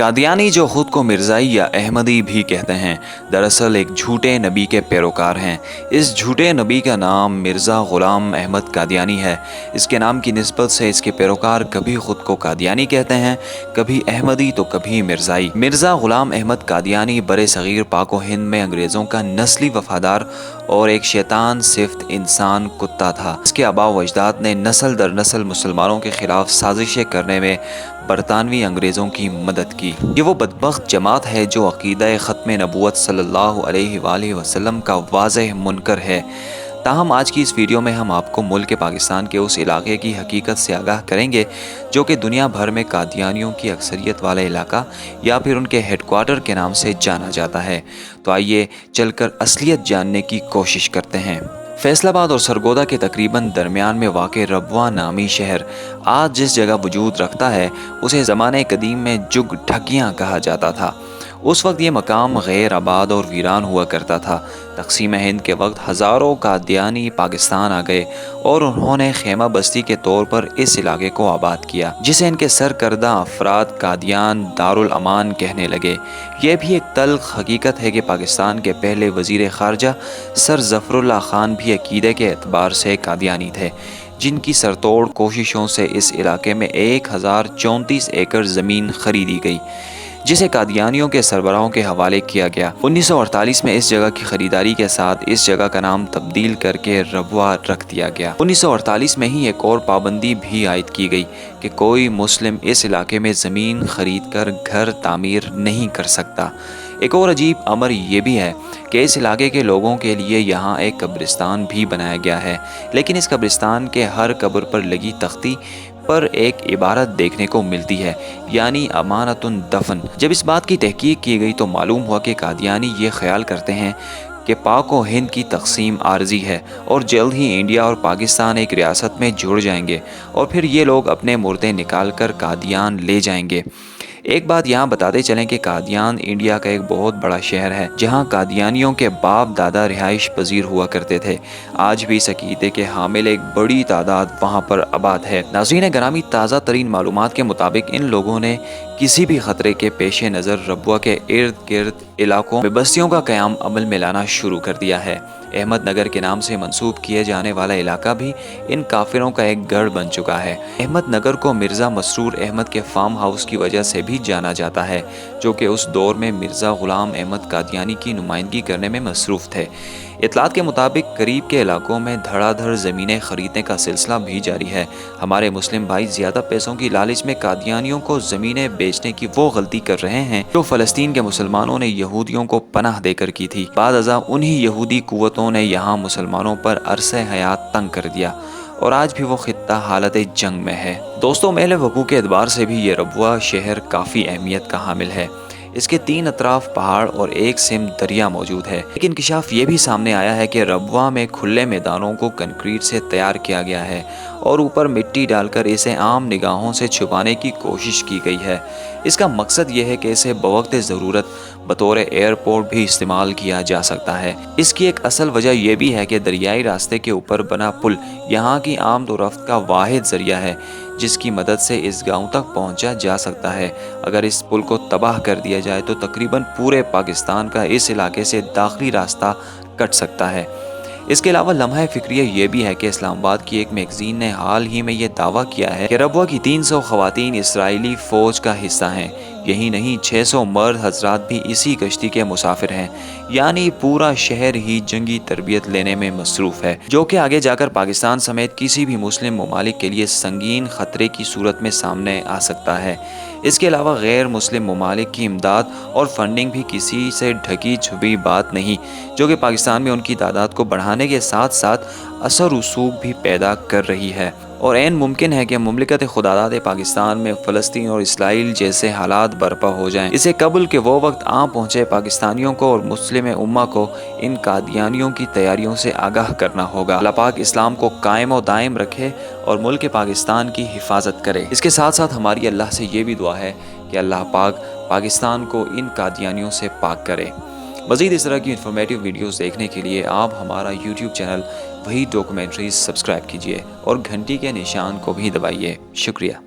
कादियानी, जो खुद को मिर्ज़ाई या अहमदी भी कहते हैं, दरअसल एक झूठे नबी के पैरोकार हैं। इस झूठे नबी का नाम मिर्ज़ा ग़ुलाम अहमद कादियानी है। इसके नाम की निस्बत से इसके पैरोकार कभी खुद को कादियानी कहते हैं, कभी अहमदी तो कभी मिर्ज़ाई। मिर्ज़ा ग़ुलाम अहमद कादियानी बरे सग़ीर पाक व हिंद में अंग्रेज़ों का नस्ली वफ़ादार और एक शैतान सिफ्त इंसान कुत्ता था। इसके आबा व अजदाद ने नस्ल दर नस्ल मुसलमानों के ख़िलाफ़ साजिशें करने में बरतानवी अंग्रेज़ों की मदद की। ये वो बदबख्त जमात है जो अक़ीदा ख़त्म नबूवत सल्लल्लाहु अलैहि वसल्लम का वाज़ेह मुनकर है। ताहम आज की इस वीडियो में हम आपको मुल्क पाकिस्तान के उस इलाके की हकीकत से आगाह करेंगे जो कि दुनिया भर में कादियानियों की अक्सरियत वाला इलाका या फिर उनके हेडक्वार्टर के नाम से जाना जाता है। तो आइए चलकर असलियत जानने की कोशिश करते हैं। फैसलाबाद और सरगोदा के तकरीबन दरमियान में वाक़े रबवा नामी शहर आज जिस जगह वजूद रखता है उसे ज़माने कदीम में जुग ढकियाँ कहा जाता था। उस वक्त ये मकाम गैर आबाद और वीरान हुआ करता था। तक़सीम हिंद के वक्त हज़ारों कादियानी पाकिस्तान आ गए और उन्होंने खेमा बस्ती के तौर पर इस इलाके को आबाद किया, जिसे इनके सरकर्दा अफराद कादियान दारुल अमान कहने लगे। यह भी एक तल्ख़ हकीकत है कि पाकिस्तान के पहले वज़ीर ख़ारजा सर ज़फ़रुल्लाह ख़ान भी अक़ीदे के एतबार से कादियानी थे, जिनकी सरतोड़ कोशिशों से इस इलाके में 1034 एकड़ ज़मीन खरीदी गई, जिसे कादियानियों के सरबराहों के हवाले किया गया। 1948 में इस जगह की खरीदारी के साथ इस जगह का नाम तब्दील करके रबवा रख दिया गया। 1948 में ही एक और पाबंदी भी आयद की गई कि कोई मुस्लिम इस इलाके में ज़मीन खरीद कर घर तामीर नहीं कर सकता। एक और अजीब अमर ये भी है कि इस इलाके के लोगों के लिए यहाँ एक कब्रिस्तान भी बनाया गया है, लेकिन इस कब्रिस्तान के हर कब्र पर लगी तख्ती पर एक इबारत देखने को मिलती है, यानी अमानतुन दफन। जब इस बात की तहकीक की गई तो मालूम हुआ कि कादियानी ये ख्याल करते हैं कि पाक व हिंद की तकसीम आर्जी है और जल्द ही इंडिया और पाकिस्तान एक रियासत में जुड़ जाएंगे और फिर ये लोग अपने मुर्दे निकाल कर कादियान ले जाएंगे। एक बात यहाँ बताते चलें कि कादियान इंडिया का एक बहुत बड़ा शहर है जहाँ कादियानियों के बाप दादा रिहाइश पजीर हुआ करते थे। आज भी इस अक़ीदे के हामिल एक बड़ी तादाद वहाँ पर आबाद है। नाज़रीन ग्रामी, ताज़ा तरीन मालूमात के मुताबिक इन लोगों ने किसी भी ख़तरे के पेश नज़र रबवा के इर्द गिर्द इलाकों में बस्तियों का क़याम अमल में लाना शुरू कर दिया है। अहमद नगर के नाम से मंसूब किए जाने वाला इलाका भी इन काफिरों का एक गढ़ बन चुका है। अहमद नगर को मिर्ज़ा मसरूर अहमद के फार्म हाउस की वजह से भी जाना जाता है, जो कि उस दौर में मिर्ज़ा ग़ुलाम अहमद कादियानी की नुमाइंदगी करने में मसरूफ़ थे। इतलात के मुताबिक करीब के इलाकों में धड़ाधड़ ज़मीनें खरीदने का सिलसिला भी जारी है। हमारे मुस्लिम भाई ज़्यादा पैसों की लालच में कादियानियों को ज़मीनें बेचने की वो गलती कर रहे हैं जो फ़लस्तीन के मुसलमानों ने यहूदियों को पनाह देकर की थी। बाद अज़ा उन्हीं यहूदी कुव्वतों ने यहाँ मुसलमानों पर अरसे हयात तंग कर दिया और आज भी वो खित्ता हालत जंग में है। दोस्तों, महल वक़ूअ के एतबार से भी ये रबवा शहर काफ़ी अहमियत का हामिल है। इसके 3 अतराफ पहाड़ और एक सिम दरिया मौजूद है। एक इंकशाफ ये भी सामने आया है कि रबवा में खुले मैदानों को कंक्रीट से तैयार किया गया है और ऊपर मिट्टी डालकर इसे आम निगाहों से छुपाने की कोशिश की गई है। इसका मकसद ये है कि इसे बवक्त ज़रूरत बतौर एयरपोर्ट भी इस्तेमाल किया जा सकता है। इसकी एक असल वजह यह भी है कि दरियाई रास्ते के ऊपर बना पुल यहाँ की आमद व रफ्त का वाहिद ज़रिया है जिसकी मदद से इस गांव तक पहुंचा जा सकता है। अगर इस पुल को तबाह कर दिया जाए तो तकरीबन पूरे पाकिस्तान का इस इलाके से दाखिली रास्ता कट सकता है। इसके अलावा लम्हा फ़िक्रिया ये भी है कि इस्लामाबाद की एक मैगज़ीन ने हाल ही में ये दावा किया है कि रबवा की 300 ख़वातीन इसराइली फ़ौज का हिस्सा हैं। यही नहीं, 600 मर्द हजरात भी इसी कश्ती के मुसाफिर हैं, यानी पूरा शहर ही जंगी तरबियत लेने में मसरूफ़ है, जो कि आगे जाकर पाकिस्तान समेत किसी भी मुस्लिम ममालिक के लिए संगीन ख़तरे की सूरत में सामने आ सकता है। इसके अलावा गैर मुस्लिम ममालिक की इमदाद और फंडिंग भी किसी से ढकी छुपी बात नहीं, जो कि पाकिस्तान में उनकी तादाद को बढ़ाने के साथ साथ असर रसूख भी पैदा कर रही है। और ऐन मुमकिन है कि मुमलिकत खुदादाद पाकिस्तान में फ़लस्तीन और इसराइल जैसे हालात बर्पा हो जाएं। इसे कबल के वो वक्त आ पहुँचे पाकिस्तानियों को और मुस्लिम उम्मा को इन कादियानियों की तैयारियों से आगाह करना होगा। अल्लाह पाक इस्लाम को कायम और दायम रखे और मुल्क पाकिस्तान की हिफाजत करे। इसके साथ साथ हमारी अल्लाह से ये भी दुआ है कि अल्लाह पाक पाकिस्तान को इन कादियानियों से पाक करे। मज़ीद इस तरह की इन्फॉर्मेटिव वीडियोस देखने के लिए आप हमारा यूट्यूब चैनल वही डॉक्यूमेंट्रीज सब्सक्राइब कीजिए और घंटी के निशान को भी दबाइए। शुक्रिया।